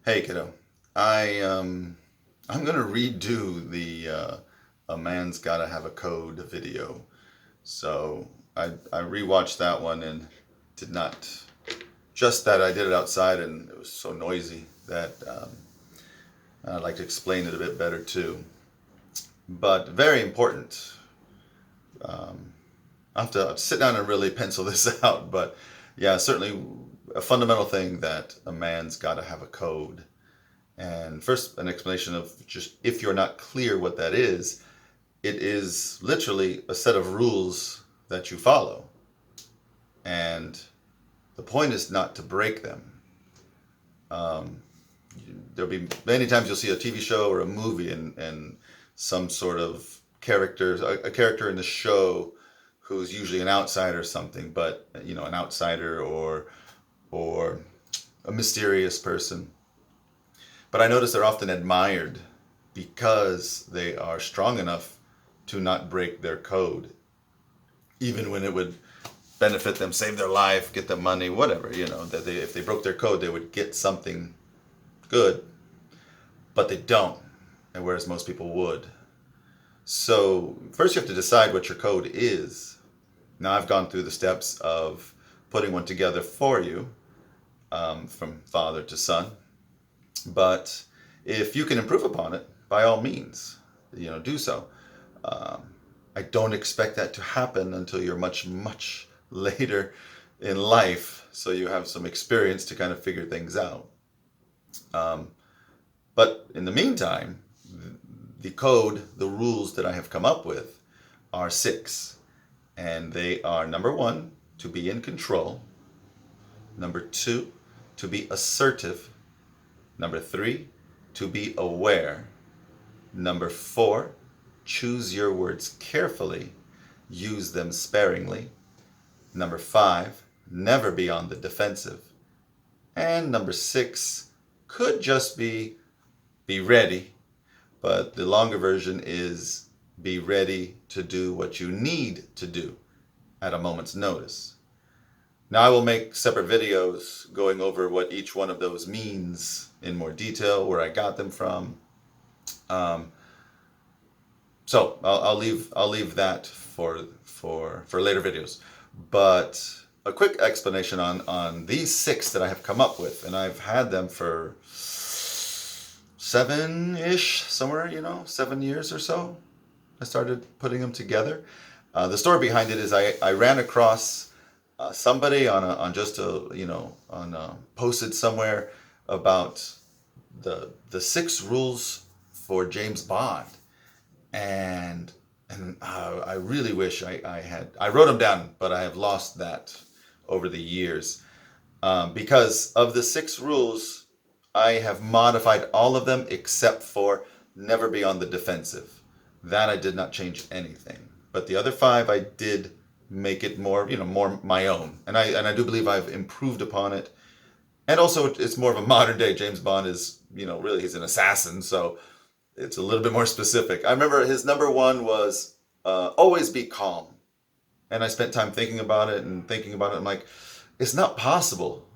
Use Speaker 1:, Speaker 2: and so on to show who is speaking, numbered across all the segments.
Speaker 1: Hey kiddo, I'm gonna redo the "A Man's Gotta Have a Code" video. So I rewatched that one and did not just that I did it outside and it was so noisy that I'd like to explain it a bit better too. But very important. I have to sit down and really pencil this out. But yeah, certainly a fundamental thing that a man's got to have a code. And first, an explanation of just if you're not clear what that is, it is literally a set of rules that you follow. And the point is not to break them. Um, There'll be many times you'll see a TV show or a movie and some sort of character, a character in the show who's usually an outsider or something, but an outsider or a mysterious person. But I notice they're often admired because they are strong enough to not break their code, even when it would benefit them, save their life, get them money, whatever. That if they broke their code, they would get something good, but they don't, and whereas most people would. So first, you have to decide what your code is. Now, I've gone through the steps of putting one together for you, from father to son. But if you can improve upon it, by all means, do so. Um, I don't expect that to happen until you're much, much later in life, so you have some experience to kind of figure things out. Um, but in the meantime, the code, the rules that I have come up with are six. And they are: number one, to be in control; number two, to be assertive; number three, to be aware; number four, choose your words carefully, use them sparingly; number five, never be on the defensive; and number six could just be ready, but the longer version is be ready to do what you need to do at a moment's notice. Now, I will make separate videos going over what each one of those means in more detail, where I got them from. Um, so I'll leave that for later videos. But a quick explanation on these six that I have come up with, and I've had them for seven-ish, somewhere, 7 years or so. I started putting them together. The story behind it is I ran across somebody on just posted somewhere about the six rules for James Bond, and I really wish I wrote them down, but I have lost that over the years, because of the six rules. I have modified all of them except for never be on the defensive. That I did not change anything. But the other five I did make it more, more my own. And I do believe I've improved upon it. And also it's more of a modern day. James Bond is, really he's an assassin, so it's a little bit more specific. I remember his number one was always be calm. And I spent time thinking about it and thinking about it. I'm like, it's not possible.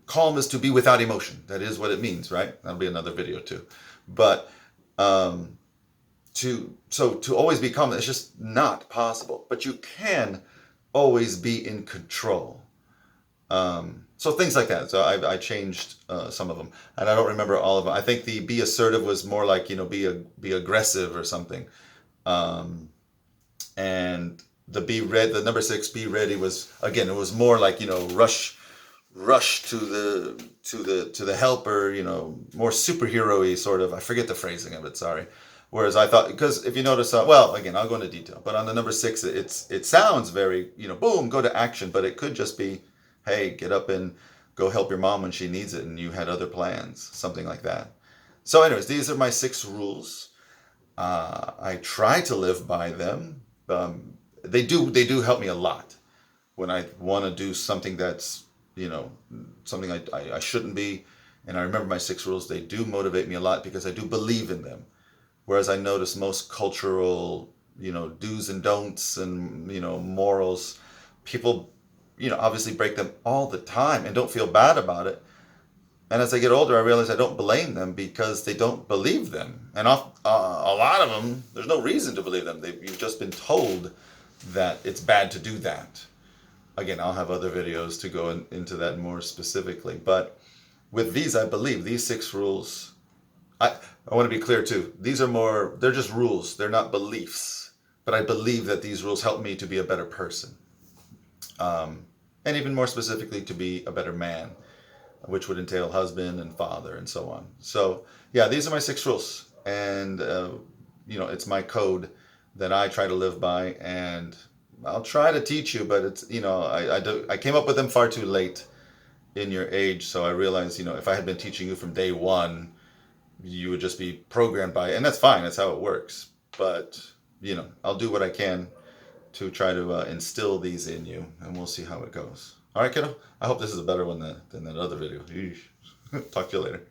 Speaker 1: Calm is to be without emotion. That is what it means, right? That'll be another video too. But um, to always be calm, it's just not possible. But you can always be in control. So things like that. So I changed some of them, and I don't remember all of them. I think the be assertive was more like be aggressive or something. Um, and the number six, be ready, was, again, it was more like rush to the helper, more superhero-y sort of. I forget the phrasing of it, sorry. Whereas I thought, because if you notice, well, again, I'll go into detail, but on the number six, it sounds very, boom, go to action, but it could just be, hey, get up and go help your mom when she needs it, and you had other plans, something like that. So, anyways, these are my six rules. I try to live by them. They do help me a lot when I want to do something that's, you know, something I shouldn't be. And I remember my six rules. They do motivate me a lot because I do believe in them. Whereas I notice most cultural, do's and don'ts and, morals, people, obviously break them all the time and don't feel bad about it. And as I get older, I realize I don't blame them because they don't believe them. And a lot of them, there's no reason to believe them. You've just been told that it's bad to do that. Again, I'll have other videos to go into that more specifically. But with these, I believe these 6 rules. I want to be clear too. These are more, they're just rules. They're not beliefs. But I believe that these rules help me to be a better person. And even more specifically, to be a better man, which would entail husband and father and so on. So, yeah, these are my 6 rules. And, it's my code that I try to live by. And I'll try to teach you, but it's, I came up with them far too late in your age. So I realized, if I had been teaching you from day one, you would just be programmed by it. And that's fine. That's how it works. But, I'll do what I can to try to instill these in you, and we'll see how it goes. All right, kiddo? I hope this is a better one than that other video. Talk to you later.